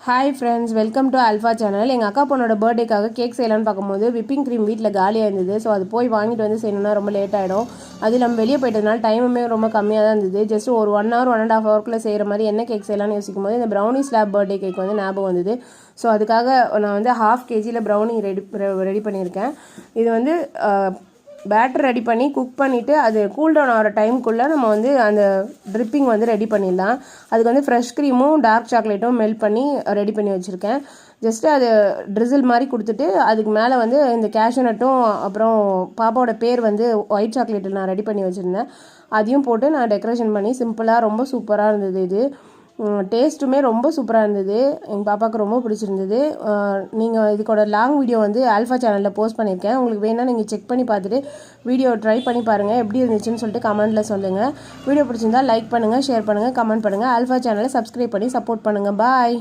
Hi friends, welcome to alpha channel. எங்கள் அக்கா பொண்ணோட பர்த்டேக்காக கேக் செய்யலான்னு பார்க்கும்போது விப்பிங் க்ரீம் வீட்டில் காலியாக இருந்தது. ஸோ அது போய் வாங்கிட்டு வந்து செய்யணும்னா ரொம்ப லேட் ஆகிடும். அது நம்ம வெளியே போயிட்டதுனால டைமுமே ரொம்ப கம்மியாக தான் இருந்தது. ஜஸ்ட் ஒரு 1 hour 1.5 hourக்குள்ளே செய்கிற மாதிரி என்ன கேக் செய்யலாம்னு யோசிக்கும் போது இந்த ப்ரௌனி ஸ்லாப் பர்த்டே கேக் வந்து ஞாபகம் வந்தது. ஸோ அதுக்காக நான் வந்து 1/2 kg ப்ரௌனி ரெடி பண்ணியிருக்கேன். இது வந்து பேட்டர் ரெடி பண்ணி குக் பண்ணிவிட்டு அது கூல்டவுன் ஆகிற டைமுக்குள்ளே நம்ம வந்து அந்த ட்ரிப்பிங் வந்து ரெடி பண்ணிடலாம். அதுக்கு வந்து ஃப்ரெஷ் க்ரீமும் டார்க் சாக்லேட்டும் மெல்ட் பண்ணி ரெடி பண்ணி வச்சுருக்கேன். ஜஸ்ட்டு அது ட்ரிசில் மாதிரி கொடுத்துட்டு அதுக்கு மேலே வந்து இந்த கேஷ்யூ நட்டும் அப்புறம் பாப்பாவோட பேர் வந்து ஒயிட் சாக்லேட்டில் நான் ரெடி பண்ணி வச்சுருந்தேன். அதையும் போட்டு நான் டெக்கரேஷன் பண்ணி சிம்பிளாக ரொம்ப சூப்பராக இருந்தது. இது டேஸ்ட்டுமே ரொம்ப சூப்பராக இருந்தது. எங்கள் பாப்பாவுக்கு ரொம்ப பிடிச்சிருந்தது. நீங்கள் இதுக்கோட லாங் வீடியோ வந்து ஆல்ஃபா சேனலில் போஸ்ட் பண்ணியிருக்கேன். உங்களுக்கு வேணால் நீங்கள் செக் பண்ணி பார்த்துட்டு வீடியோ ட்ரை பண்ணி பாருங்கள், எப்படி இருந்துச்சுன்னு சொல்லிட்டு கமெண்ட்டில் சொல்லுங்கள். வீடியோ பிடிச்சிருந்தா லைக் பண்ணுங்கள், ஷேர் பண்ணுங்கள், கமெண்ட் பண்ணுங்கள். ஆல்ஃபா சேனலை சப்ஸ்கிரைப் பண்ணி சப்போர்ட் பண்ணுங்கள். பாய்.